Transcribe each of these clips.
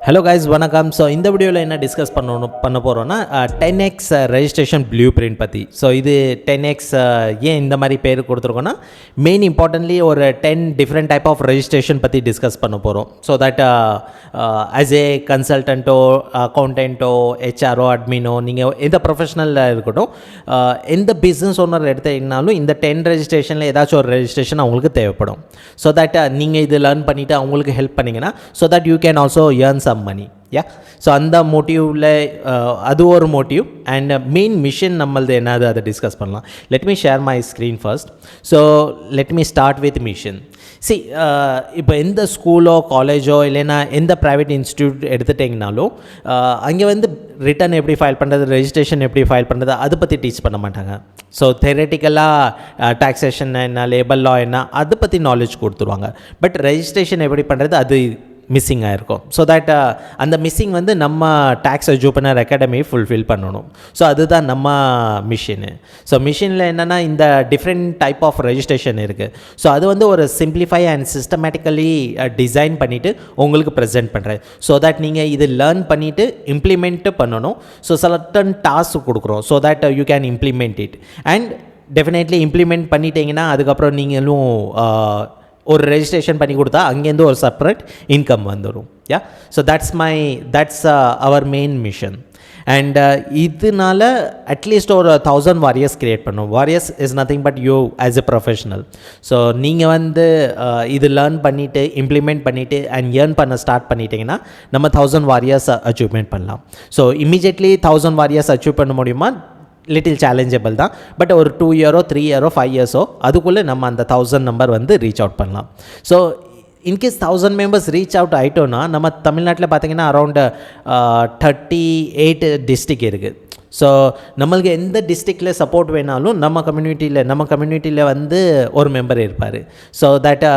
Hello guys வணக்கம். So இந்த வீடியோவில் என்ன டிஸ்கஸ் பண்ண போகிறோன்னா 10x ரெஜிஸ்ட்ரேஷன் ப்ளூ பிரிண்ட் பற்றி. ஸோ இது 10x ஏன் இந்த மாதிரி பேர் கொடுத்துருக்கோன்னா மெயின் இம்பார்ட்டன்ட்லி ஒரு 10 டிஃப்ரெண்ட் டைப் ஆஃப் ரெஜிஸ்ட்ரேஷன் பற்றி டிஸ்கஸ் பண்ண போகிறோம். ஸோ தட் ஆஸ் ஏ கன்சல்டண்ட்டோ அக்கௌண்டண்ட்டோ ஹெச்ஆரோ அட்மினோ நீங்கள் எந்த ப்ரொஃபஷனலில் இருக்கட்டும், எந்த பிஸ்னஸ் ஓனர் எடுத்தீங்கனாலும் இந்த 10 ரெஜிஸ்ட்ரேஷனில் ஏதாச்சும் ஒரு ரெஜிஸ்ட்ரேஷன் அவங்களுக்கு தேவைப்படும். ஸோ தட் நீங்கள் இது லேர்ன் பண்ணிவிட்டு அவங்களுக்கு ஹெல்ப் பண்ணிங்கன்னா so that you can also earn some money. So அந்த மோட்டிவில் அது ஒரு மோட்டிவ் அண்ட் மெயின் மிஷன் நம்மளது என்னது அதை டிஸ்கஸ் பண்ணலாம். Let me share my screen first. So let me start with mission. இப்போ எந்த ஸ்கூலோ காலேஜோ இல்லைன்னா எந்த ப்ரைவேட் இன்ஸ்டியூட் எடுத்துட்டிங்கனாலும் அங்கே வந்து ரிட்டர்ன் எப்படி ஃபைல் பண்ணுறது, ரெஜிஸ்ட்ரேஷன் எப்படி ஃபைல் பண்ணுறது அதை பற்றி டீச் பண்ண மாட்டாங்க. ஸோ தெரட்டிக்கலாக டாக்ஸேஷன் என்ன, லேபர் லா என்ன அதை பற்றி நாலேஜ் கொடுத்துருவாங்க. பட் ரெஜிஸ்ட்ரேஷன் எப்படி பண்ணுறது அது மிஸ்ஸிங் ஆகிருக்கும். ஸோ தட் அந்த மிஸ்ஸிங் வந்து நம்ம டேக்ஸ் எஜூபனர் அகாடமி ஃபுல்ஃபில் பண்ணணும். ஸோ அதுதான் நம்ம மிஷினு. ஸோ மிஷினில் என்னென்னா இந்த டிஃப்ரெண்ட் டைப் ஆஃப் ரெஜிஸ்ட்ரேஷன் இருக்குது. ஸோ அது வந்து ஒரு சிம்பிளிஃபை அண்ட் சிஸ்டமேட்டிக்கலி டிசைன் பண்ணிவிட்டு உங்களுக்கு ப்ரெசென்ட் பண்ணுறேன். ஸோ தட் நீங்கள் இது லேர்ன் பண்ணிவிட்டு இம்ப்ளிமெண்ட்டு பண்ணணும். ஸோ சர்டன் டாஸ்க் கொடுக்குறோம். So that you can implement it and definitely implement பண்ணிட்டீங்கன்னா அதுக்கப்புறம் நீங்களும் ஒரு ரெஜிஸ்ட்ரேஷன் பண்ணி கொடுத்தா அங்கேருந்து ஒரு செப்பரேட் இன்கம் வந்துடும். So that's our main mission. And இதனால அட்லீஸ்ட் ஒரு 1000 வாரியர்ஸ் க்ரியேட் பண்ணும். Warriors is nothing but you as a professional. So நீங்கள் வந்து இது லேர்ன் பண்ணிவிட்டு இம்ப்ளிமெண்ட் பண்ணிவிட்டு அண்ட் ஏர்ன் பண்ண ஸ்டார்ட் பண்ணிட்டீங்கன்னா நம்ம 1000 வாரியர்ஸ் அச்சீவ்மெண்ட் பண்ணலாம். ஸோ இமீடியட்லி 1000 வாரியர்ஸ் அச்சீவ் பண்ண முடியுமா? லிட்டில் சேலஞ்சபிள் தான். பட் ஒரு 2 இயரோ 3 இயரோ 5 இயர்ஸோ அதுக்குள்ளே நம்ம அந்த 1000 நம்பர் வந்து ரீச் அவுட் பண்ணலாம். So in case 1000 members reach out ஆகிட்டோன்னா நம்ம தமிழ்நாட்டில் பார்த்திங்கன்னா அரௌண்ட் 38 டிஸ்ட்ரிக் இருக்குது. ஸோ நம்மளுக்கு எந்த டிஸ்ட்ரிக்டில் சப்போர்ட் வேணாலும் நம்ம கம்யூனிட்டியில் வந்து ஒரு மெம்பர் இருப்பார். ஸோ தட்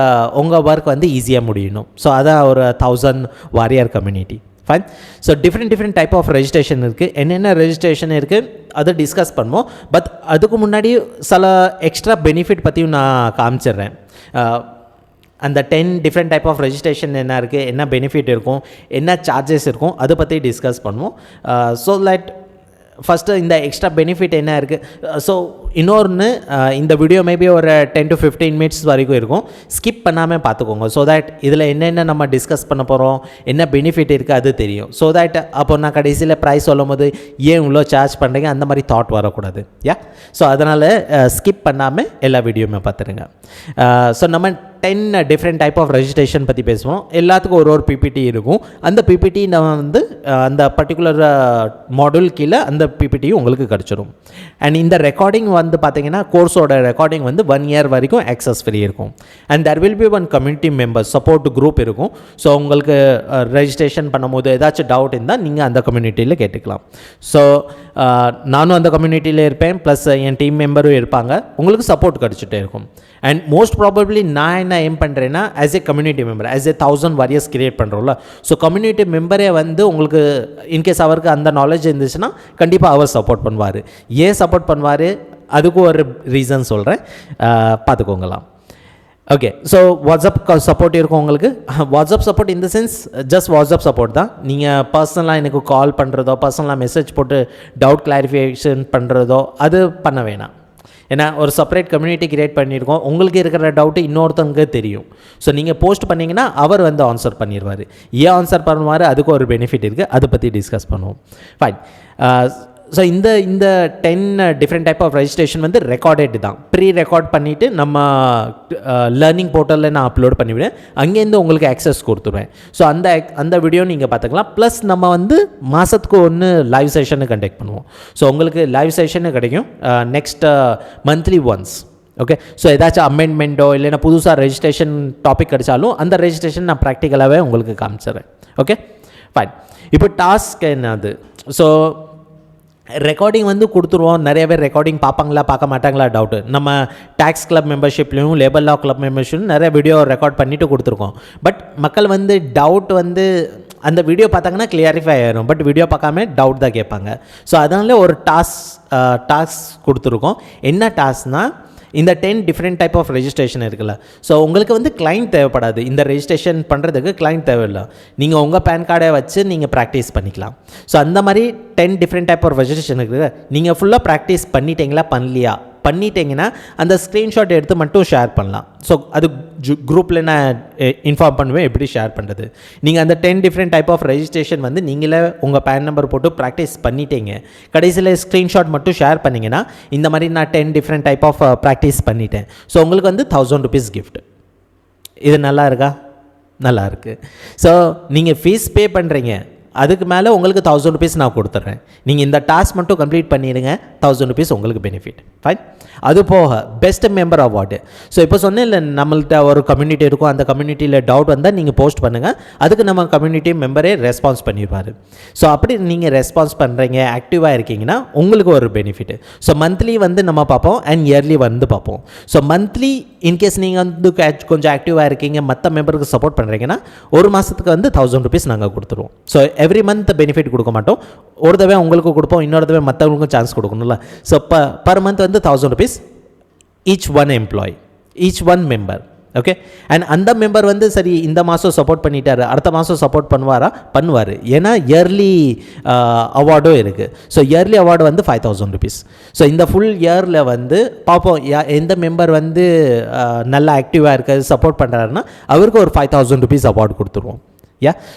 உங்கள் ஒர்க் வந்து ஈஸியாக முடியணும். ஸோ அதான் ஒரு 1000 warrior community. Fine. So different type of registration இருக்குது. என்னென்ன ரெஜிஸ்ட்ரேஷன் இருக்குது அதை டிஸ்கஸ் பண்ணுவோம். பட் அதுக்கு முன்னாடி சில எக்ஸ்ட்ரா பெனிஃபிட் பற்றியும் நான் காமிச்சிடுறேன். அந்த 10 டிஃப்ரெண்ட் டைப் ஆஃப் ரெஜிஸ்ட்ரேஷன் என்ன இருக்குது, என்ன பெனிஃபிட் இருக்கும், என்ன சார்ஜஸ் இருக்கும் அதை பற்றி டிஸ்கஸ் பண்ணுவோம். ஸோ தட் ஃபஸ்ட்டு இந்த எக்ஸ்ட்ரா பெனிஃபிட் என்ன இருக்குது. ஸோ இன்னொன்று இந்த வீடியோ மேபி ஒரு 10 to 15 மினிட்ஸ் வரைக்கும் இருக்கும். ஸ்கிப் பண்ணாமல் பார்த்துக்கோங்க. ஸோ தட் இதில் என்னென்ன நம்ம டிஸ்கஸ் பண்ண போகிறோம், என்ன பெனிஃபிட் இருக்குது அது தெரியும். ஸோ தட் அப்போ நான் கடைசியில் ப்ரைஸ் சொல்லும் போது ஏன் இவ்வளோ சார்ஜ் பண்ணுறீங்க அந்த மாதிரி தாட் வரக்கூடாது. ஸோ அதனால் ஸ்கிப் பண்ணாமல் எல்லா வீடியோவுமே பார்த்துருங்க. ஸோ நம்ம 10 டிஃப்ரெண்ட் டைப் ஆஃப் ரெஜிஸ்ட்ரேஷன் பற்றி பேசுவோம். எல்லாத்துக்கும் ஒரு பிபிடி இருக்கும். அந்த பிபிடி நம்ம வந்து அந்த பர்டிகுலர் மாடல் கீழே அந்த பிபிடியும் உங்களுக்கு கிடச்சிரும். அண்ட் இந்த ரெக்கார்டிங் வந்து பார்த்தீங்கன்னா கோர்ஸோட ரெக்கார்டிங் வந்து 1 இயர் வரைக்கும் ஆக்சஸ் ஃப்ரீ இருக்கும். And there will be 1 community members support group இருக்கும். ஸோ உங்களுக்கு ரெஜிஸ்ட்ரேஷன் பண்ணும்போது ஏதாச்சும் டவுட் இருந்தால் நீங்கள் அந்த கம்யூனிட்டியில் கேட்டுக்கலாம். ஸோ நானும் அந்த கம்யூனிட்டியில் இருப்பேன், ப்ளஸ் என் டீம் மெம்பரும் இருப்பாங்க. உங்களுக்கு சப்போர்ட் கிடச்சிட்டே இருக்கும். அண்ட் மோஸ்ட் ப்ராபப்ளி நான் என்ன ஏம் பண்ணுறேன்னா as a community member, as a 1000 warriors create பண்ணுறோம்ல, ஸோ கம்யூனிட்டி மெம்பரே வந்து உங்களுக்கு இன்கேஸ் அவருக்கு அந்த நாலேஜ் இருந்துச்சுன்னா கண்டிப்பாக அவர் சப்போர்ட் பண்ணுவார். ஏன் சப்போர்ட் பண்ணுவார் அதுக்கு ஒரு ரீசன் சொல்கிறேன், பார்த்துக்கோங்களாம். ஓகே. ஸோ வாட்ஸ்அப் சப்போர்ட் இருக்கும் உங்களுக்கு. வாட்ஸ்அப் சப்போர்ட் இந்த சென்ஸ் ஜஸ்ட் வாட்ஸ்அப் சப்போர்ட் தான். நீங்கள் பர்சனலாக எனக்கு கால் பண்ணுறதோ, பர்சனலாக மெசேஜ் போட்டு டவுட் கிளாரிஃபிகேஷன் பண்ணுறதோ அது பண்ண வேணாம். ஏன்னா ஒரு செப்பரேட் கம்யூனிட்டி கிரியேட் பண்ணியிருக்கோம். உங்களுக்கு இருக்கிற டவுட்டு இன்னொருத்தவங்க தெரியும். ஸோ நீங்கள் போஸ்ட் பண்ணிங்கன்னா அவர் வந்து ஆன்சர் பண்ணிடுவார். ஏன் ஆன்சர் பண்ணுவார் அதுக்கு ஒரு பெனிஃபிட் இருக்குது, அதை பற்றி டிஸ்கஸ் பண்ணுவோம். ஃபைன். ஸோ இந்த 10 டிஃப்ரெண்ட் டைப் ஆஃப் ரெஜிஸ்ட்ரேஷன் வந்து ரெக்கார்டட் தான். ப்ரீ ரெக்கார்ட் பண்ணிவிட்டு நம்ம லேர்னிங் போர்ட்டலில் நான் அப்லோட் பண்ணிவிடுவேன். அங்கேருந்து உங்களுக்கு ஆக்சஸ் கொடுத்துருவேன். ஸோ அந்த வீடியோ நீங்கள் பார்த்துக்கலாம். ப்ளஸ் நம்ம வந்து மாதத்துக்கு ஒன்று லைவ் செஷனு கண்டக்ட் பண்ணுவோம். ஸோ உங்களுக்கு லைவ் செஷனு கிடைக்கும் next monthly once. Okay. So ஏதாச்சும் அமெண்ட்மெண்ட்டோ இல்லைன்னா புதுசாக ரெஜிஸ்ட்ரேஷன் டாபிக் கிடைச்சாலும் அந்த ரெஜிஸ்ட்ரேஷன் நான் ப்ராக்டிக்கலாகவே உங்களுக்கு காமிச்சிடுறேன். Okay fine. இப்போ டாஸ்க் என்னது? ஸோ ரெக்கார்டிங் வந்து கொடுத்துருவோம். நிறைய பேர் ரெக்கார்டிங் பார்ப்பாங்களா பார்க்க மாட்டாங்களா டவுட்டு. நம்ம டேக்ஸ் கிளப் மெம்பர்ஷிப்லையும் லேபர் லா கிளப் மெம்பர்ஷிப்லையும் நிறைய வீடியோ ரெக்கார்ட் பண்ணிவிட்டு கொடுத்துருக்கோம். பட் மக்கள் வந்து டவுட் வந்து அந்த வீடியோ பார்த்தாங்கன்னா கிளியரிஃபை ஆயிடும். பட் வீடியோ பார்க்காம டவுட் தான் கேட்பாங்க. ஸோ அதனால ஒரு டாஸ்க் கொடுத்துருக்கோம். என்ன டாஸ்க்னால் இந்த 10 டிஃப்ரெண்ட் டைப் ஆஃப் ரெஜிஸ்ட்ரேஷன் இருக்குல்ல. ஸோ உங்களுக்கு வந்து கிளைண்ட் தேவைப்படாது, இந்த ரெஜிஸ்ட்ரேஷன் பண்ணுறதுக்கு கிளைண்ட் தேவையில்லை. நீங்கள் உங்கள் பேன் கார்டை வச்சு நீங்கள் ப்ராக்டிஸ் பண்ணிக்கலாம். ஸோ அந்த மாதிரி 10 டிஃப்ரெண்ட் டைப் ஆஃப் ரெஜிஸ்ட்ரேஷன் இருக்குது. நீங்கள் ஃபுல்லாக ப்ராக்டிஸ் பண்ணிட்டீங்களா பண்ணலையா, பண்ணிட்டீங்கன்னா அந்த ஸ்க்ரீன்ஷாட் எடுத்து மட்டும் ஷேர் பண்ணலாம். ஸோ அது குரூப்பில் நான் இன்ஃபார்ம் பண்ணுவேன் எப்படி ஷேர் பண்ணுறது. நீங்கள் அந்த 10 டிஃப்ரெண்ட் டைப் ஆஃப் ரெஜிஸ்ட்ரேஷன் வந்து நீங்களே உங்கள் பேன் நம்பர் போட்டு ப்ராக்டிஸ் பண்ணிட்டீங்க, கடைசியில் ஸ்க்ரீன்ஷாட் மட்டும் ஷேர் பண்ணிங்கன்னா இந்த மாதிரி நான் 10 டிஃப்ரெண்ட் டைப் ஆஃப் ப்ராக்டிஸ் பண்ணிட்டேன். ஸோ உங்களுக்கு வந்து 1000 rupees கிஃப்ட். இது நல்லா இருக்கா? நல்லா இருக்குது. ஸோ நீங்கள் ஃபீஸ் பே பண்ணுறீங்க, அதுக்கு மேலே உங்களுக்கு 1000 rupees நான் கொடுத்துட்றேன். நீங்கள் இந்த டாஸ்க் மட்டும் கம்ப்ளீட் பண்ணிடுங்க, 1000 rupees உங்களுக்கு பெனிஃபிட். ஃபைன். அது போக பெஸ்ட் மெம்பர் அவார்டு. ஸோ இப்போ சொன்னேன் இல்லை, நம்மள்கிட்ட ஒரு கம்யூனிட்டி இருக்கும், அந்த கம்யூனிட்டியில் டவுட் வந்தால் நீங்கள் போஸ்ட் பண்ணுங்கள், அதுக்கு நம்ம கம்யூனிட்டி மெம்பரே ரெஸ்பான்ஸ் பண்ணிடுவார். ஸோ அப்படி நீங்கள் ரெஸ்பான்ஸ் பண்ணுறீங்க, ஆக்டிவாக இருக்கீங்கன்னா உங்களுக்கு ஒரு பெனிஃபிட். ஸோ மந்த்லி வந்து நம்ம பார்ப்போம் அண்ட் இயர்லி வந்து பார்ப்போம். ஸோ மந்த்லி இன்கேஸ் நீங்கள் வந்து கொஞ்சம் ஆக்டிவாக இருக்கீங்க, மற்ற மெம்பருக்கு சப்போர்ட் பண்ணுறீங்கன்னா ஒரு மாதத்துக்கு வந்து 1000 rupees நாங்கள் கொடுத்துருவோம். ஸோ எவ்ரி மந்த் பெனிஃபிட் கொடுக்க மாட்டோம், ஒரு தடவை உங்களுக்கு கொடுப்போம், இன்னொரு தடவை மற்றவங்களுக்கும் சான்ஸ் கொடுக்கணும்ல. ஸோ பர் மந்த் வந்து 1000 rupees each one employee, each one member. Okay. And அந்த மெம்பர் வந்து சரி இந்த மாதம் சப்போர்ட் பண்ணிட்டாரு, அடுத்த மாதம் சப்போர்ட் பண்ணுவார். ஏன்னா இயர்லி அவார்டும் இருக்குது. ஸோ இயர்லி அவார்டு வந்து 5000 rupees. ஸோ இந்த ஃபுல் இயரில் வந்து பார்ப்போம் எந்த மெம்பர் வந்து நல்லா ஆக்டிவாக இருக்க சப்போர்ட் பண்ணுறாருன்னா அவருக்கு ஒரு 5000 rupees அவார்டு கொடுத்துருவோம்.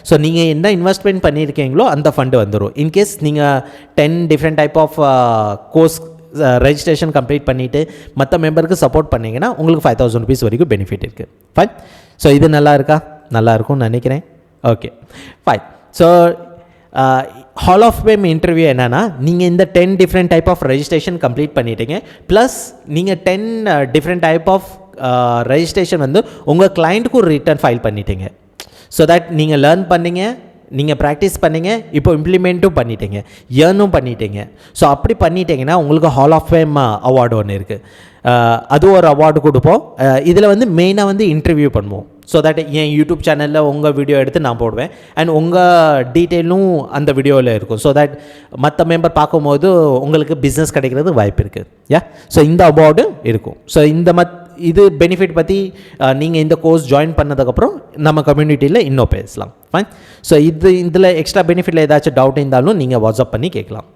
ஸோ நீங்கள் என்ன இன்வெஸ்ட்மெண்ட் பண்ணியிருக்கீங்களோ அந்த ஃபண்டு வந்துடும். இன்கேஸ் நீங்கள் 10 different type of course registration complete பண்ணிவிட்டு மற்ற மெம்பருக்கு சப்போர்ட் பண்ணிங்கன்னா உங்களுக்கு 5000 rupees வரைக்கும் பெனிஃபிட் இருக்குது. ஃபைன். ஸோ இது நல்லா இருக்கா? நல்லா இருக்கும்னு நினைக்கிறேன். Okay fine. So hall of fame interview என்னென்னா, நீங்கள் இந்த 10 different type of registration complete பண்ணிட்டீங்க, ப்ளஸ் நீங்கள் 10 டிஃப்ரெண்ட் டைப் ஆஃப் ரெஜிஸ்ட்ரேஷன் வந்து உங்கள் கிளைண்ட்டுக்கும் ரிட்டர்ன் ஃபைல் பண்ணிட்டீங்க. ஸோ தட் நீங்கள் லேர்ன் பண்ணிங்க, நீங்கள் ப்ராக்டிஸ் பண்ணிங்க, இப்போ இம்ப்ளிமெண்ட்டும் பண்ணிட்டீங்க, ஏர்னும் பண்ணிட்டீங்க. ஸோ அப்படி பண்ணிட்டீங்கன்னா உங்களுக்கு ஹால் ஆஃப் ஃபேம் அவார்டு ஒன்று இருக்குது. அது ஒரு அவார்டு கொடுப்போம். இதில் வந்து மெயினாக வந்து இன்டர்வியூ பண்ணுவோம். ஸோ தட் என் யூடியூப் சேனலில் உங்கள் வீடியோ எடுத்து நான் போடுவேன் அண்ட் உங்கள் டீட்டெயிலும் அந்த வீடியோவில் இருக்கும். ஸோ தட் மற்ற மெம்பர் பார்க்கும்போது உங்களுக்கு பிஸ்னஸ் கிடைக்கிறது வாய்ப்பு இருக்குது. ஸோ இந்த அவார்டு இருக்கும். ஸோ இது பெனிஃபிட் பற்றி நீங்கள் இந்த கோர்ஸ் ஜாயின் பண்ணதுக்கப்புறம் நம்ம கம்யூனிட்டியில் இன்னும் பேசலாம். ஃபைன். ஸோ இதில் எக்ஸ்ட்ரா பெனிஃபிட்டில் ஏதாச்சும் டவுட் இருந்தாலும் நீங்கள் வாட்ஸ்அப் பண்ணி கேட்கலாம்.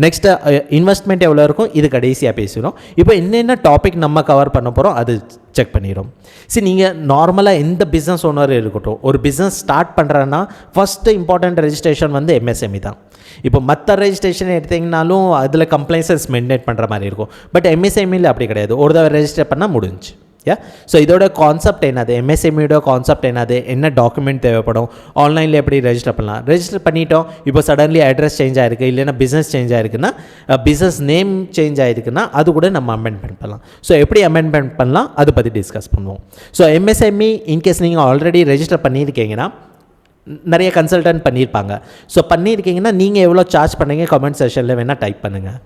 நெக்ஸ்ட்டு இன்வெஸ்ட்மெண்ட் எவ்வளோ இருக்கும் இது கடைசியாக பேசுகிறோம். இப்போ என்னென்ன டாபிக் நம்ம கவர் பண்ண போகிறோம் அது செக் பண்ணிடும். சரி, நீங்கள் நார்மலாக எந்த பிஸ்னஸ் ஓனர் இருக்கட்டும், ஒரு பிஸ்னஸ் ஸ்டார்ட் பண்ணுறேன்னா ஃபஸ்ட்டு இம்பார்ட்டண்ட் ரெஜிஸ்ட்ரேஷன் வந்து MSME தான். இப்போ மற்ற ரெஜிஸ்ட்ரேஷன் எடுத்திங்கனாலும் அதில் கம்ப்ளைன்சஸ் மெயின்டைன் பண்ணுற மாதிரி இருக்கும். பட் MSMEயில் அப்படி கிடையாது, ஒரு தடவை ரெஜிஸ்டர் பண்ணால் முடிஞ்சு. ஸோ இதோட கான்செப்ட் என்னது, MSMEயோட கான்செப்ட் என்னது, என்ன டாக்குமெண்ட் தேவைப்படும், ஆன்லைனில் எப்படி ரெஜிஸ்டர் பண்ணலாம், ரெஜிஸ்டர் பண்ணிட்டோம், இப்போ சடன்லி அட்ரஸ் சேஞ்ச் ஆகிருக்கு, இல்லைன்னா பிஸ்னஸ் சேஞ்ச் ஆகிருக்குன்னா, பிஸ்னஸ் நேம் சேஞ்ச் ஆகிருக்குன்னா அது கூட நம்ம அமெண்ட்மெண்ட் பண்ணலாம். ஸோ எப்படி அமெண்ட்மெண்ட் பண்ணலாம் அதை பற்றி டிஸ்கஸ் பண்ணுவோம். ஸோ MSME இன்கேஸ் நீங்கள் ஆல்ரெடி ரெஜிஸ்டர் பண்ணியிருக்கீங்கன்னா நிறைய கன்சல்டன்ட் பண்ணியிருப்பாங்க. ஸோ பண்ணியிருக்கீங்கன்னா நீங்கள் எவ்வளோ சார்ஜ் பண்ணுறீங்க கமெண்ட் செஷனில் வேணால் டைப் பண்ணுங்கள்.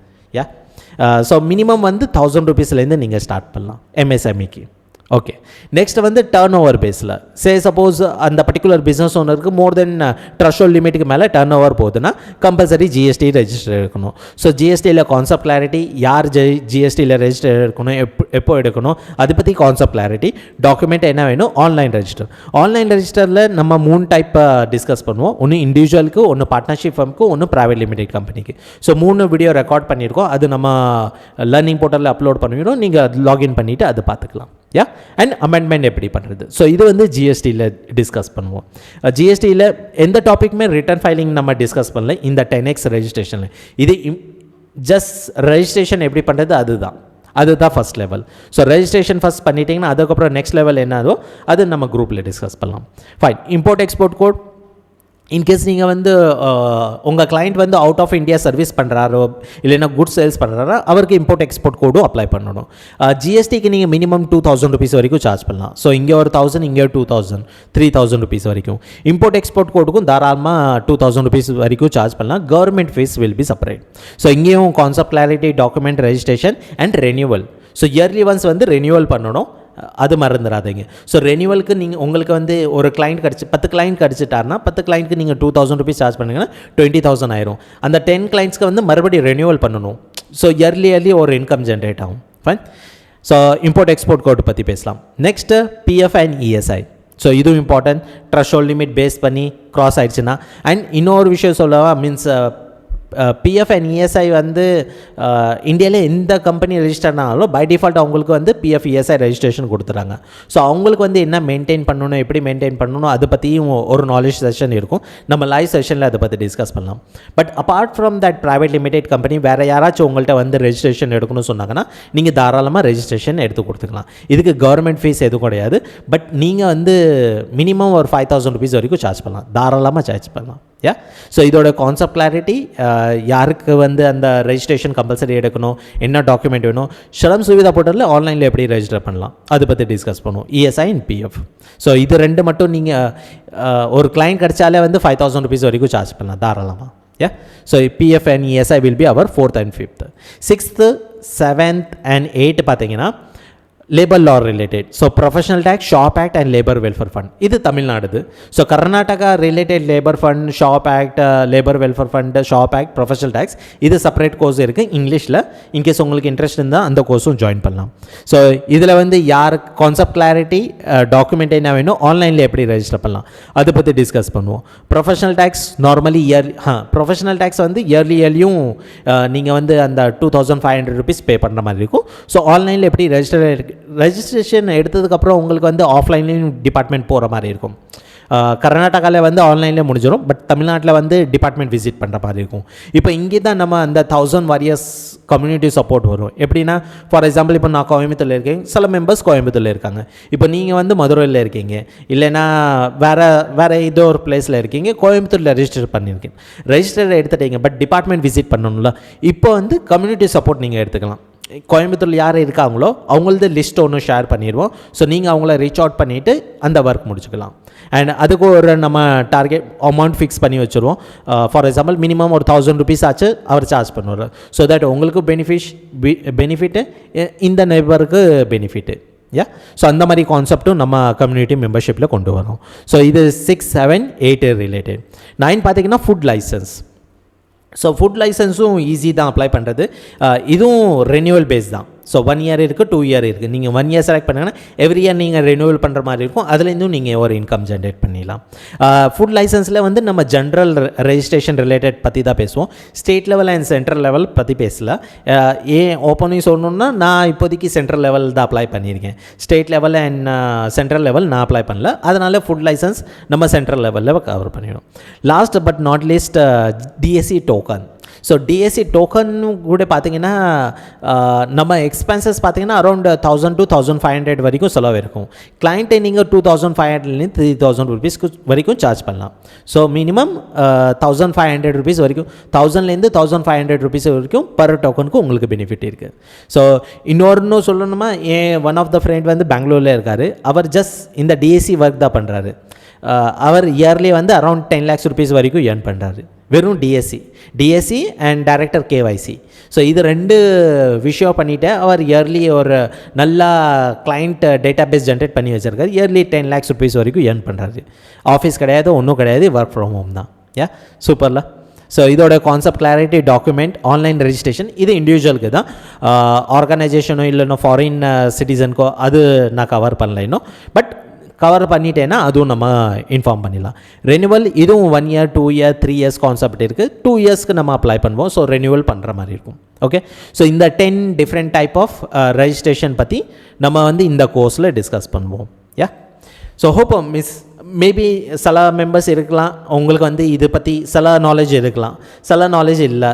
ஸோ மினிமம் வந்து 1000 rupeesலேருந்து நீங்கள் ஸ்டார்ட் பண்ணலாம் MSMEக்கு. ஓகே. நெக்ஸ்ட் வந்து டர்ன் ஓவர் பேஸில் சப்போஸ் அந்த பர்டிகுலர் பிஸ்னஸ் ஓனருக்கு மோர் தென் த்ரெஷோல்ட் லிமிட்டுக்கு மேலே டர்ன் ஓவர் போகுதுன்னா கம்பல்சரி GST ரெஜிஸ்டர் எடுக்கணும். ஸோ GSTயில் கான்செப்ட் கிளாரிட்டி, யார் GSTயில் ரெஜிஸ்டர் எடுக்கணும், எப்போ எடுக்கணும், அதை பற்றி கான்செப்ட் கிளாரிட்டி, டாக்குமெண்ட் என்ன வேணும், ஆன்லைன் ரெஜிஸ்டர். ஆன்லைன் ரெஜிஸ்டரில் நம்ம 3 டைப் டிஸ்கஸ் பண்ணுவோம். ஒன்று இண்டிவிஜுவலுக்கு, ஒன்று பார்ட்னர்ஷிப் ஃபர்முக்கு, ஒன்று ப்ரைவேட் லிமிடெட் கம்பெனிக்கு. ஸோ 3 வீடியோ ரெக்கார்ட் பண்ணியிருக்கோம், அது நம்ம லேர்னிங் போர்ட்டலில் அப்லோட் பண்ணிவிடும், நீங்கள் லாகின் பண்ணிவிட்டு அதை பார்த்துக்கலாம். அண்ட் அமெண்ட்மெண்ட் எப்படி பண்ணுறது. ஸோ இது வந்து GSTயில் டிஸ்கஸ் பண்ணுவோம். GSTயில் எந்த டாப்பிக்குமே ரிட்டர்ன் ஃபைலிங் நம்ம டிஸ்கஸ் பண்ணல. இந்த 10X ரெஜிஸ்ட்ரேஷனில் இது ஜஸ்ட் ரெஜிஸ்ட்ரேஷன் எப்படி பண்ணுறது அதுதான் first level. So registration first பண்ணிட்டீங்கன்னா அதுக்கப்புறம் நெக்ஸ்ட் லெவல் என்னதோ அது நம்ம குரூப்பில் டிஸ்கஸ் பண்ணலாம். Fine. Import export code in case நீங்கள் வந்து உங்கள் கிளைண்ட் வந்து அவுட் ஆஃப் இந்தியா சர்வீஸ் பண்ணுறாரோ இல்லைன்னா குட்ஸ் சேல்ஸ் பண்ணுறாரோ அவருக்கு இம்போர்ட் எக்ஸ்போர்ட் கோடும் அப்ளை பண்ணணும். GSTக்கு நீங்கள் மினிமம் 2000 rupees வரைக்கும் சார்ஜ் பண்ணலாம். ஸோ இங்கே ஒரு 1000, இங்கே 2000, 3000 rupees வரைக்கும். இம்போர்ட் எக்ஸ்போர்ட் கோடுக்கும் தாராளமாக 2000 rupees வரைக்கும் சார்ஜ் பண்ணலாம். Government fee will be separate. So இங்கேயும் concept clarity, document registration and renewal. So yearly once வந்து ரெனியூவல் பண்ணணும், அது மறந்துடாதீங்க. ஸோ ரெனியூவலுக்கு நீங்கள் உங்களுக்கு வந்து ஒரு கிளைண்ட் 10 கிளைண்ட் கிடச்சிட்டாருன்னா 10 கிளைண்ட்க்கு நீங்கள் 2000 rupees சார்ஜ் பண்ணிங்கன்னா 20,000 ஆயிரும். அந்த 10 கிளைண்ட்ஸ்க்கு வந்து மறுபடியும் ரெனியூவல் பண்ணணும். ஸோ இயர்லி ஒரு இன்கம் ஜென்ரேட் ஆகும். Fine. So import export code பற்றி பேசலாம். Next PF and ESI. So இதுவும் இம்பார்ட்டன்ட். த்ரெஷோல்ட் லிமிட் பேஸ் பண்ணி க்ராஸ் ஆகிடுச்சுன்னா. அண்ட் இன்னொரு விஷயம் சொல்லவா, மீன்ஸ் பிஎஃப் அண்ட் இஎஸ்ஐ வந்து இந்தியாவில் எந்த கம்பெனி ரெஜிஸ்டர் ஆனாலும் பை டிஃபால்ட் அவங்களுக்கு வந்து பிஎஃப் இஎஸ்ஐ ரெஜிஸ்ட்ரேஷன் கொடுத்துறாங்க. ஸோ அவங்களுக்கு வந்து என்ன மெயின்டைன் பண்ணணும், எப்படி மெயின்டைன் பண்ணணும், அதை பற்றியும் ஒரு நாலேஜ் செஷன் இருக்கும். நம்ம லைவ் செஷனில் அதை பற்றி டிஸ்கஸ் பண்ணலாம். But apart from that private limited company வேறு யாராச்சும் உங்கள்கிட்ட வந்து ரெஜிஸ்ட்ரேஷன் எடுக்கணும்னு சொன்னாங்கன்னா நீங்கள் தாராளமாக ரெஜிஸ்ட்ரேஷன் எடுத்து கொடுத்துக்கலாம். இதுக்கு கவர்மெண்ட் ஃபீஸ் எதுவும் கிடையாது. பட் நீங்கள் வந்து மினிமம் ஒரு 5,000 rupees வரைக்கும் சார்ஜ் பண்ணலாம், தாராளமாக சார்ஜ் பண்ணலாம். யா, ஸோ இதோட கான்செப்ட் கிளாரிட்டி, யாருக்கு வந்து அந்த ரெஜிஸ்ட்ரேஷன் கம்பல்சரி எடுக்கணும், என்ன டாக்குமெண்ட் வேணும், ஷரம் சுவிதா போர்ட்டலில் ஆன்லைனில் எப்படி ரெஜிஸ்டர் பண்ணலாம் அதை பற்றி டிஸ்கஸ் பண்ணுவோம். ESI and PF. ஸோ இது ரெண்டு மட்டும் நீங்கள் ஒரு கிளைண்ட் கிடச்சாலே வந்து 5,000 rupees வரைக்கும் சார்ஜ் பண்ணலாம் தாராளமாக. Yeah, so PF and ESI will be our 4th and 5th. 6th, 7th and 8th பார்த்தீங்கன்னா labour law related. So professional tax, shop act and labour welfare fund. இது தமிழ்நாடுது. So Karnataka related labour fund, shop act, labour welfare fund, shop act, professional tax, இது separate course இருக்குது இங்கிலீஷில். In case உங்களுக்கு interest இருந்தால் அந்த கோர்ஸும் join பண்ணலாம். ஸோ இதில் வந்து யார் கான்செப்ட் கிளாரிட்டி, டாக்குமெண்ட் என்ன வேணும், ஆன்லைனில் எப்படி ரெஜிஸ்டர் பண்ணலாம் அதை பற்றி டிஸ்கஸ் பண்ணுவோம். Professional tax normally professional tax வந்து இயர்லியும் நீங்கள் வந்து அந்த 2,500 rupees பே பண்ணுற மாதிரி இருக்கும். ஸோ ஆன்லைனில் எப்படி ரெஜிஸ்ட்ரேஷன் எடுத்ததுக்கப்புறம் உங்களுக்கு வந்து ஆஃப்லைன்லேயும் டிபார்ட்மெண்ட் போகிற மாதிரி இருக்கும். கர்நாடகாவில் வந்து ஆன்லைனில் முடிஞ்சிடும். பட் தமிழ்நாட்டில் வந்து டிபார்ட்மெண்ட் விசிட் பண்ணுற மாதிரி இருக்கும். இப்போ இங்கே தான் நம்ம அந்த 1000 வாரியர்ஸ் கம்யூனிட்டி சப்போர்ட் வரும். எப்படின்னா, ஃபார் எக்ஸாம்பிள் இப்போ நான் கோயம்புத்தூரில் இருக்கேன், சில மெம்பர்ஸ் கோயம்புத்தூரில் இருக்காங்க. இப்போ நீங்கள் வந்து மதுரையில் இருக்கீங்க, இல்லைன்னா வேறு ஏதோ ஒரு பிளேஸில் இருக்கீங்க, கோயம்புத்தூரில் ரெஜிஸ்டர் பண்ணியிருக்கீங்க, ரெஜிஸ்டர் எடுத்துட்டீங்க, பட் டிபார்ட்மெண்ட் விசிட் பண்ணணும்ல. இப்போ வந்து கம்யூனிட்டி சப்போர்ட் நீங்கள் எடுத்துக்கலாம். கோயம்புத்தூரில் யார் இருக்காங்களோ அவங்களது லிஸ்ட் ஒன்று ஷேர் பண்ணிடுவோம். ஸோ நீங்கள் அவங்கள ரீச் அவுட் பண்ணிவிட்டு அந்த ஒர்க் முடிச்சுக்கலாம். அண்ட் அதுக்கு ஒரு நம்ம டார்கெட் அமௌண்ட் ஃபிக்ஸ் பண்ணி வச்சுருவோம். ஃபார் எக்ஸாம்பிள் மினிமம் ஒரு 1,000 rupees ஆச்சு அவர் சார்ஜ் பண்ணுவார். ஸோ தட் உங்களுக்கு பெனிஃபிட்டு, இந்த நெய்பருக்கு பெனிஃபிட்டு. யா, ஸோ அந்த மாதிரி கான்செப்டும் நம்ம கம்யூனிட்டி மெம்பர்ஷிப்பில் கொண்டு வரோம். ஸோ இது 6, 7, 8 ரிலேட்டட். 9 பார்த்தீங்கன்னா ஃபுட் லைசன்ஸ். ஸோ ஃபுட் லைசன்ஸும் ஈஸி தான் அப்ளை பண்ணுறது. இதுவும் ரெனியூவல் பேஸ் தான். ஸோ 1 year இருக்குது, 2 year இருக்குது. நீங்கள் 1 year செலக்ட் பண்ணிங்கன்னா எவ்ரி இயர் நீங்கள் ரெனியூவல் பண்ணுற மாதிரி இருக்கும். அதுலேருந்தும் நீங்கள் ஒரு இன்கம் ஜென்ரேட் பண்ணிடலாம். ஃபுட் லைசன்ஸில் வந்து நம்ம ஜென்ரல் ரெஜிஸ்ட்ரேஷன் ரிலேட்டட் பற்றி தான் பேசுவோம். State level and central level பற்றி பேசல. ஏன் ஓப்பனிங் சொல்லணுன்னா, நான் இப்போதைக்கு சென்ட்ரல் லெவல் தான் அப்ளை பண்ணியிருக்கேன். State level and central level நான் அப்ளை பண்ணல. அதனால் ஃபுட் லைசன்ஸ் நம்ம சென்ட்ரல் லெவலில் கவர் பண்ணிடும். Last but not least DSC token. So DSC token கூட பார்த்தீங்கன்னா நம்ம எக்ஸ்பென்சஸ் பார்த்தீங்கன்னா அரௌண்ட் 1,000 to 1,500 வரைக்கும் செலவு இருக்கும். கிளைண்ட்டை நீங்கள் 2,500 3,000 rupees வரைக்கும் சார்ஜ் பண்ணலாம். ஸோ மினிமம் 1,500 rupees வரைக்கும், 1,000 1,500 rupees வரைக்கும் பர் டோக்கனுக்கு உங்களுக்கு பெனிஃபிட் இருக்குது. ஸோ இன்னொன்று சொல்லணுமா, ஒன் ஆஃப் த ஃப்ரெண்ட் வந்து பெங்களூரில் இருக்கார். அவர் ஜஸ்ட் இந்த டிஎஸ்சி ஒர்க் தான் பண்ணுறாரு. அவர் இயர்லி வந்து அரௌண்ட் 10 lakhs rupees வரைக்கும் ஏர்ன் பண்ணுறாரு. வெறும் DSC and director KYC. So இது 2 விஷயம் பண்ணிவிட்டு அவர் இயர்லி ஒரு நல்லா கிளைண்ட் டேட்டா பேஸ் ஜென்ரேட் பண்ணி வச்சுருக்காரு. இயர்லி 10 lakhs rupees வரைக்கும் ஏர்ன் பண்ணுறாரு. ஆஃபீஸ் கிடையாது, ஒன்றும் கிடையாது, ஒர்க் ஃப்ரம் ஹோம் தான். யா, சூப்பரில். ஸோ இதோட concept clarity, document, online registration இது இண்டிவிஜுவலுக்கு தான். ஆர்கனைசேஷனோ இல்லைன்னா ஃபாரின் சிட்டிசனுக்கோ அது நான் கவர் பண்ணல இன்னும். பட் கவர் பண்ணிட்டேன்னா அதுவும் நம்ம இன்ஃபார்ம் பண்ணிடலாம். ரெனியூவல் இதுவும் 1 year, 2 year, 3 years கான்செப்ட் இருக்குது. 2 yearsக்கு நம்ம அப்ளை பண்ணுவோம். ஸோ ரெனியூவல் பண்ணுற மாதிரி இருக்கும். ஓகே, ஸோ இந்த 10 டிஃப்ரெண்ட் டைப் ஆஃப் ரெஜிஸ்ட்ரேஷன் பற்றி நம்ம வந்து இந்த கோர்ஸில் டிஸ்கஸ் பண்ணுவோம். யா, ஸோ ஹோப் மேபி சில மெம்பர்ஸ் இருக்கலாம், உங்களுக்கு வந்து இது பற்றி சில நாலேஜ் இருக்கலாம், சில நாலேஜ் இல்லை.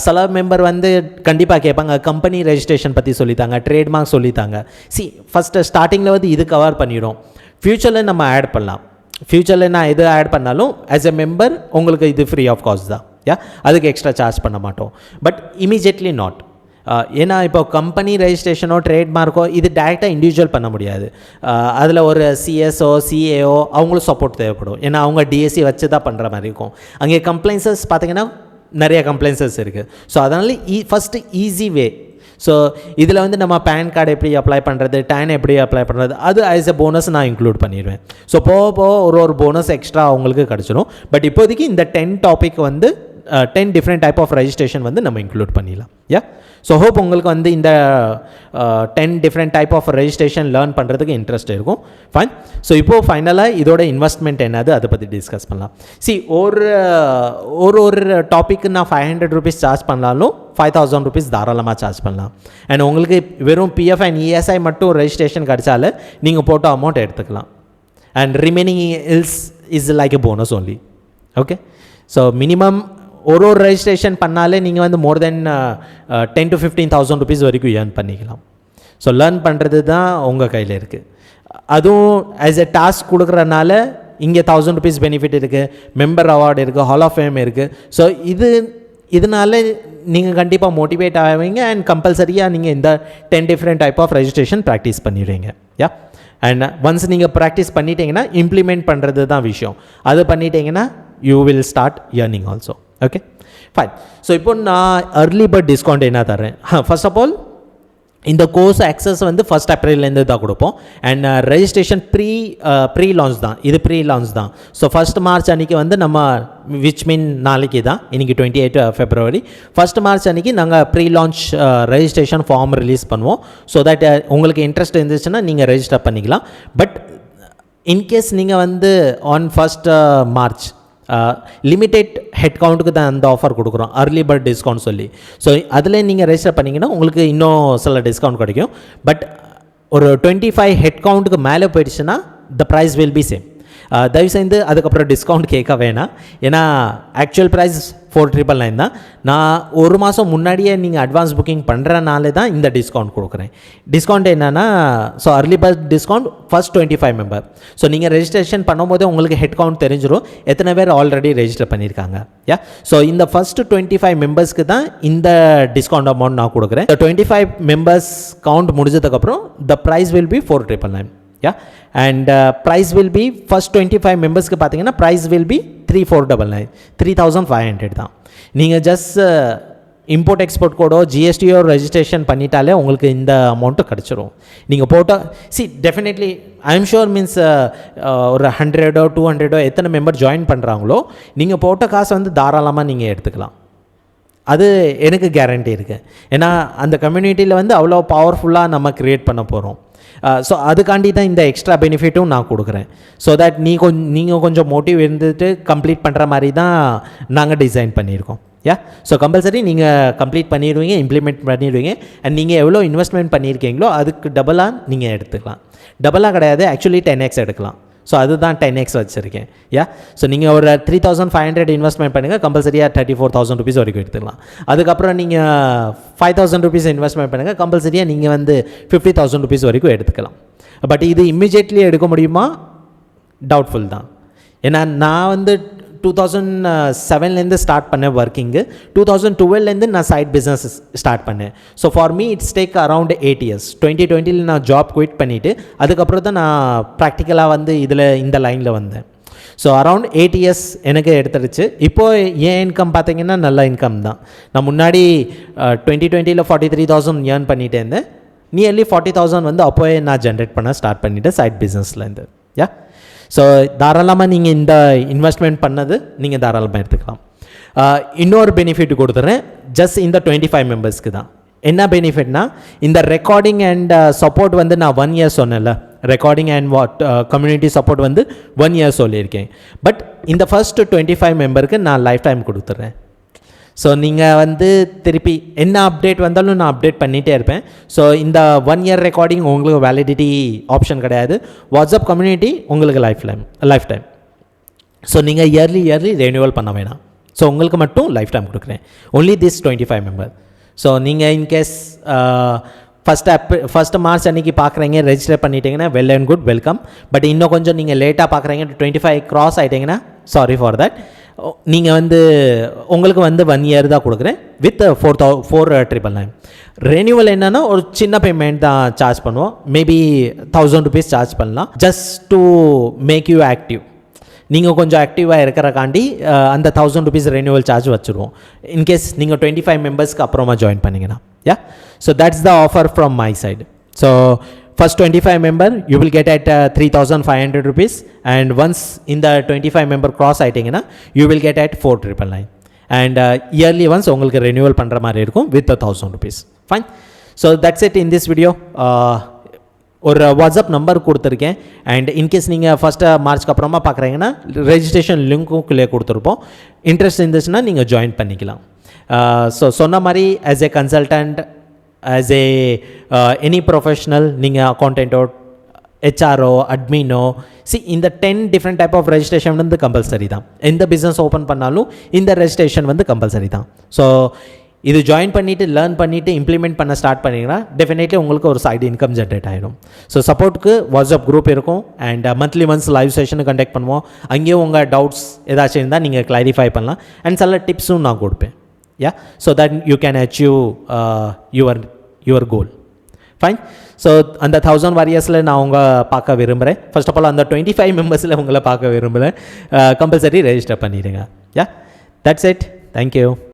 சில மெம்பர் வந்து கண்டிப்பாக கேட்பாங்க, கம்பெனி ரெஜிஸ்ட்ரேஷன் பற்றி சொல்லித்தாங்க, ட்ரேட்மார்க் சொல்லித்தாங்க. ஃபஸ்ட்டு ஸ்டார்டிங்கில் வந்து இது கவர் பண்ணிடும். ஃப்யூச்சரில் நம்ம ஆட் பண்ணலாம். ஃப்யூச்சரில் நான் எது ஆட் பண்ணாலும் ஆஸ் எ மெம்பர் உங்களுக்கு இது ஃப்ரீ ஆஃப் காஸ்ட் தான். யா, அதுக்கு எக்ஸ்ட்ரா சார்ஜ் பண்ண மாட்டோம். But immediately not. ஏன்னா இப்போ கம்பெனி ரெஜிஸ்ட்ரேஷனோ ட்ரேட்மார்க்கோ இது டேரெக்டாக இண்டிவிஜுவல் பண்ண முடியாது. அதில் ஒரு சிஎஸ்ஓ சிஏஓ அவங்களும் சப்போர்ட் தேவைப்படும். ஏன்னா அவங்க டிஎஸ்சி வச்சு தான் பண்ணுற மாதிரி இருக்கும். அங்கே கம்ப்ளைண்ட்ஸஸ் பார்த்தீங்கன்னா நிறைய கம்ப்ளைண்ட்ஸஸ் இருக்குது. ஸோ அதனால் ஃபஸ்ட்டு ஈஸி வே. ஸோ இதில் வந்து நம்ம பேன் கார்டு எப்படி அப்ளை பண்ணுறது, டேன் எப்படி அப்ளை பண்ணுறது, அது ஆஸ் எ போனஸ் நான் இன்க்ளூட் பண்ணிடுவேன். ஸோ போக ஒரு போனஸ் எக்ஸ்ட்ரா அவங்களுக்கு கிடச்சிடும். பட் இப்போதைக்கு இந்த 10 டாபிக் வந்து 10 டிஃப்ரெண்ட் டைப் ஆஃப் ரெஜிஸ்ட்ரேஷன் வந்து நம்ம இன்க்ளூட் பண்ணிடலாம். யா, ஸோ ஹோப் உங்களுக்கு வந்து இந்த 10 different type of registration learn பண்ணுறதுக்கு இன்ட்ரெஸ்ட் இருக்கும். ஃபைன். ஸோ இப்போது ஃபைனலாக இதோட இன்வெஸ்ட்மெண்ட் என்னது அதை பற்றி டிஸ்கஸ் பண்ணலாம். ஒரு டாப்பிக்கு நான் 500 rupees சார்ஜ் பண்ணாலும் 5000 rupees தாராளமாக சார்ஜ் பண்ணலாம். அண்ட் உங்களுக்கு வெறும் பிஎஃப் அண்ட் இஎஸ்ஐ மட்டும் ரெஜிஸ்ட்ரேஷன் கிடச்சாலும் நீங்கள் போட்ட அமௌண்ட் எடுத்துக்கலாம். And remaining is like a bonus only. Okay, so minimum ஒரு ரெஜிஸ்ட்ரேஷன் பண்ணாலே நீங்கள் வந்து மோர் தென் 10 to 15,000 rupees வரைக்கும் ஏர்ன் பண்ணிக்கலாம். ஸோ லேர்ன் பண்ணுறது தான் உங்கள் கையில் இருக்குது. அதுவும் ஆஸ் எ டாஸ்க் கொடுக்குறனால இங்கே 1000 rupees பெனிஃபிட் இருக்குது, மெம்பர் அவார்டு இருக்குது, ஹால் ஆஃப் ஃபேம் இருக்குது. ஸோ இதனால நீங்கள் கண்டிப்பாக மோட்டிவேட் ஆவீங்க அண்ட் கம்பல்சரியாக நீங்கள் இந்த 10 different type of registration practice பண்ணிடுவீங்க. யா, அண்ட் ஒன்ஸ் நீங்கள் ப்ராக்டிஸ் பண்ணிட்டீங்கன்னா இம்ப்ளிமெண்ட் பண்ணுறது தான் விஷயம். அது பண்ணிட்டீங்கன்னா you will start earning also. Okay, fine. So இப்போ நான் early bird டிஸ்கவுண்ட் என்ன தரேன்? ஃபர்ஸ்ட் ஆஃப் ஆல் இந்த கோர்ஸ் ஆக்சஸ் வந்து 1st Aprilலேருந்து தான் கொடுப்போம். அண்ட் ரெஜிஸ்ட்ரேஷன் ப்ரீ லான்ச் தான், இது ப்ரீ லான்ச் தான். ஸோ 1st March அன்றைக்கி வந்து நம்ம விச் மீன் நாளைக்கு தான், இன்றைக்கி 28 February, 1st March அன்றைக்கி நாங்கள் pre launch registration form release பண்ணுவோம். ஸோ தட் உங்களுக்கு இன்ட்ரெஸ்ட் இருந்துச்சுன்னா நீங்கள் ரெஜிஸ்டர் பண்ணிக்கலாம். பட் இன்கேஸ் நீங்கள் வந்து on 1st March limited head கவுண்ட்டுக்கு தான் அந்த ஆஃபர் கொடுக்குறோம், early bird டிஸ்கவுண்ட் சொல்லி. ஸோ அதில் நீங்கள் ரெஜிஸ்டர் பண்ணிங்கன்னா உங்களுக்கு இன்னும் சில டிஸ்கவுண்ட் கிடைக்கும். பட் ஒரு 25 ஹெட் கவுண்ட்டுக்கு மேலே போயிடுச்சுன்னா the price will be same. தயவுசெய்து அதுக்கப்புறம் டிஸ்கவுண்ட் கேட்க வேணாம். ஏன்னா ஆக்சுவல் ப்ரைஸ் 4,999 தான். நான் ஒரு மாதம் முன்னாடியே நீங்கள் அட்வான்ஸ் புக்கிங் பண்ணுறனால தான் இந்த டிஸ்கவுண்ட் கொடுக்குறேன். டிஸ்கவுண்ட் என்னென்னா, so early bird discount first 25 member. So நீங்கள் ரெஜிஸ்ட்ரேஷன் பண்ணும்போது உங்களுக்கு ஹெட் கவுண்ட் தெரிஞ்சிடும் எத்தனை பேர் ஆல்ரெடி ரெஜிஸ்டர் பண்ணியிருக்காங்க. யா, ஸோ இந்த ஃபர்ஸ்ட் 25 மெம்பர்ஸ்க்கு தான் இந்த டிஸ்கவுண்ட் அமௌண்ட் நான் கொடுக்குறேன். 25 மெம்பர்ஸ் கவுண்ட் முடிஞ்சதுக்கப்புறம் the price will be 4,999. Yeah, and price will be first 25 மெம்பர்ஸ்க்கு பார்த்தீங்கன்னா ப்ரைஸ் வில் பி 3,499, 3,500 தான். நீங்கள் ஜஸ்ட் இம்போர்ட் எக்ஸ்போர்ட் கோடோ ஜிஎஸ்டியோ ரெஜிஸ்ட்ரேஷன் பண்ணிட்டாலே உங்களுக்கு இந்த அமௌண்ட்டு கிடச்சிரும். நீங்கள் போட்டால் definitely I am sure means ஒரு 100 200 எத்தனை மெம்பர் ஜாயின் பண்ணுறாங்களோ நீங்கள் போட்ட காசை வந்து தாராளமாக நீங்கள் எடுத்துக்கலாம். அது எனக்கு கேரண்டி இருக்குது. ஏன்னா அந்த கம்யூனிட்டியில் வந்து அவ்வளோ பவர்ஃபுல்லாக நம்ம க்ரியேட் பண்ண போகிறோம். ஸோ அதுக்காண்டி தான் இந்த எக்ஸ்ட்ரா பெனிஃபிட்டும் நான் கொடுக்குறேன். ஸோ தட் நீங்கள் கொஞ்சம் மோட்டிவ் இருந்துட்டு கம்ப்ளீட் பண்ணுற மாதிரி தான் நாங்கள் டிசைன் பண்ணியிருக்கோம். யா, ஸோ கம்பல்சரி நீங்கள் கம்ப்ளீட் பண்ணிடுவீங்க, இம்ப்ளிமெண்ட் பண்ணிடுவீங்க. அண்ட் நீங்கள் எவ்வளோ இன்வெஸ்ட்மெண்ட் பண்ணியிருக்கீங்களோ அதுக்கு டபுளாக நீங்கள் எடுத்துக்கலாம். டபுளாக கிடையாது, ஆக்சுவலி 10x எடுக்கலாம். ஸோ அதுதான் 10x வச்சுருக்கேன். யா, ஸோ நீங்கள் ஒரு 3,500 இன்வெஸ்ட்மெண்ட் பண்ணுங்கள், கம்பல்சரியாக 34,000 rupees வரைக்கும் எடுத்துக்கலாம். அதுக்கப்புறம் நீங்கள் 5,000 rupees இன்வெஸ்ட்மெண்ட் பண்ணுங்கள், கம்பல்சரியாக நீங்கள் வந்து 50,000 rupees வரைக்கும் எடுத்துக்கலாம். பட் இது இம்மிடியேட்லி எடுக்க முடியுமா? டவுட்ஃபுல் தான். ஏன்னா நான் வந்து 2007லேருந்து ஸ்டார்ட் பண்ணேன் ஒர்க்கிங்கு. 2012லேருந்து நான் சைட் பிஸ்னஸ் ஸ்டார்ட் பண்ணேன். So for me it's take around 8 years. 2020 நான் ஜாப் குவிட் பண்ணிவிட்டு அதுக்கப்புறம் தான் நான் ப்ராக்டிக்கலாக வந்து இந்த லைனில் வந்தேன். ஸோ அரவுண்ட் 8 years எனக்கு எடுத்துருச்சு. இப்போது என் இன்கம் பார்த்தீங்கன்னா நல்ல இன்கம் தான். நான் முன்னாடி 2020 43,000 ஏர்ன் பண்ணிகிட்டே இருந்தேன். நியர்லி 40,000 வந்து அப்போவே நான் ஜென்ரேட் பண்ண ஸ்டார்ட் பண்ணிவிட்டேன் சைட் பிஸ்னஸ்லேருந்து. யா, ஸோ தாராளமாக நீங்கள் இந்த இன்வெஸ்ட்மெண்ட் பண்ணது நீங்கள் தாராளமாக எடுத்துக்கலாம். இன்னொரு பெனிஃபிட் கொடுத்துட்றேன், ஜஸ்ட் இந்த 25 மெம்பர்ஸ்க்கு தான். என்ன பெனிஃபிட்னா, இந்த ரெக்கார்டிங் அண்ட் சப்போர்ட் வந்து நான் 1 year சொன்னேன்ல, ரெக்கார்டிங் அண்ட் கம்யூனிட்டி சப்போர்ட் வந்து 1 year சொல்லியிருக்கேன். பட் இந்த ஃபர்ஸ்ட் 25 மெம்பருக்கு நான் லைஃப் டைம் கொடுத்துட்றேன். ஸோ நீங்கள் வந்து திருப்பி என்ன அப்டேட் வந்தாலும் நான் அப்டேட் பண்ணிகிட்டே இருப்பேன். ஸோ இந்த 1 year ரெக்கார்டிங் உங்களுக்கு வேலிடிட்டி ஆப்ஷன் கிடையாது. வாட்ஸ்அப் கம்யூனிட்டி உங்களுக்கு லைஃப் டைம். ஸோ நீங்கள் இயர்லி ரெனியூவல் பண்ண வேணாம். ஸோ உங்களுக்கு மட்டும் லைஃப் டைம் கொடுக்குறேன், ஒன்லி திஸ் 25 மெம்பர். ஸோ நீங்கள் இன்கேஸ் ஃபர்ஸ்ட் மார்ச் அன்றைக்கி பார்க்குறீங்க, ரெஜிஸ்டர் பண்ணிட்டீங்கன்னா well and good, welcome. But இன்னும் கொஞ்சம் நீங்கள் லேட்டாக பார்க்குறீங்க, 25 cross ஆகிட்டிங்கன்னா சாரி ஃபார் தட். நீங்கள் வந்து உங்களுக்கு வந்து 1 year தான் கொடுக்குறேன் வித் 4,999. ரெனியூவல் என்னென்னா ஒரு சின்ன பேமெண்ட் தான் சார்ஜ் பண்ணுவோம், மேபி 1,000 rupees சார்ஜ் பண்ணலாம், just to make you active. நீங்கள் கொஞ்சம் ஆக்டிவாக இருக்கிறக்காண்டி அந்த 1,000 rupees ரெனியூவல் சார்ஜ் வச்சுருவோம், இன்கேஸ் நீங்கள் 25 மெம்பர்ஸ்க்கு அப்புறமா ஜாயின் பண்ணிங்கன்னா. Yeah, so that's the offer from my side. So first 25 member you will get at 3,500 rupees, and once in the 25 member cross ஆயிட்டீங்கன்னா you will get at 4,999. And yearly once உங்களுக்கு renewal பண்ணுற மாதிரி இருக்கும் with 1000 rupees. Fine. So that's it in this video. ஒரு WhatsApp number கொடுத்துருக்கேன். And in case நீங்கள் first மார்ச்க்கு அப்புறமா பார்க்குறீங்கன்னா ரெஜிஸ்ட்ரேஷன் லிங்க்கும் கீழே கொடுத்துருப்போம். இன்ட்ரெஸ்ட் இருந்துச்சுன்னா நீங்கள் ஜாயின் பண்ணிக்கலாம். ஸோ சொன்ன மாதிரி as a consultant, as a any professional, நீங்கள் அக்கௌண்டன்ட்டோ, ஹெச்ஆர்ஓ, அட்மினோ, இந்த 10 டிஃப்ரெண்ட் டைப் ஆஃப் ரெஜிஸ்ட்ரேஷன் வந்து கம்பல்சரி தான். எந்த பிஸ்னஸ் ஓப்பன் பண்ணாலும் இந்த ரெஜிஸ்ட்ரேஷன் வந்து கம்பல்சரி தான். ஸோ இது ஜாயின் பண்ணிவிட்டு லேர்ன் பண்ணிவிட்டு இம்ப்ளிமெண்ட் பண்ண ஸ்டார்ட் பண்ணிங்கன்னா டெஃபினெட்லி உங்களுக்கு ஒரு சைடு இன்கம் ஜென்ரேட் ஆகிடும். ஸோ சப்போர்ட்டுக்கு வாட்ஸ்அப் குரூப் இருக்கும். And monthly once live session conduct பண்ணுவோம். அங்கேயும் உங்கள் டவுட்ஸ் ஏதாச்சும் இருந்தால் நீங்கள் கிளாரிஃபை பண்ணலாம். அண்ட் சில டிப்ஸும் நான் கொடுப்பேன். Yeah, so that you can achieve your goal. Fine. So அந்த 1000 வாரியர்ஸில் நான் உங்கள் பார்க்க விரும்புகிறேன். ஃபர்ஸ்ட் ஆஃப் ஆல் அந்த 25 மெம்பர்ஸில் உங்களை பார்க்க விரும்புகிறேன். கம்பல்சரி ரெஜிஸ்டர் பண்ணிடுங்க. யா, தட்ஸ் இட். தேங்க்யூ.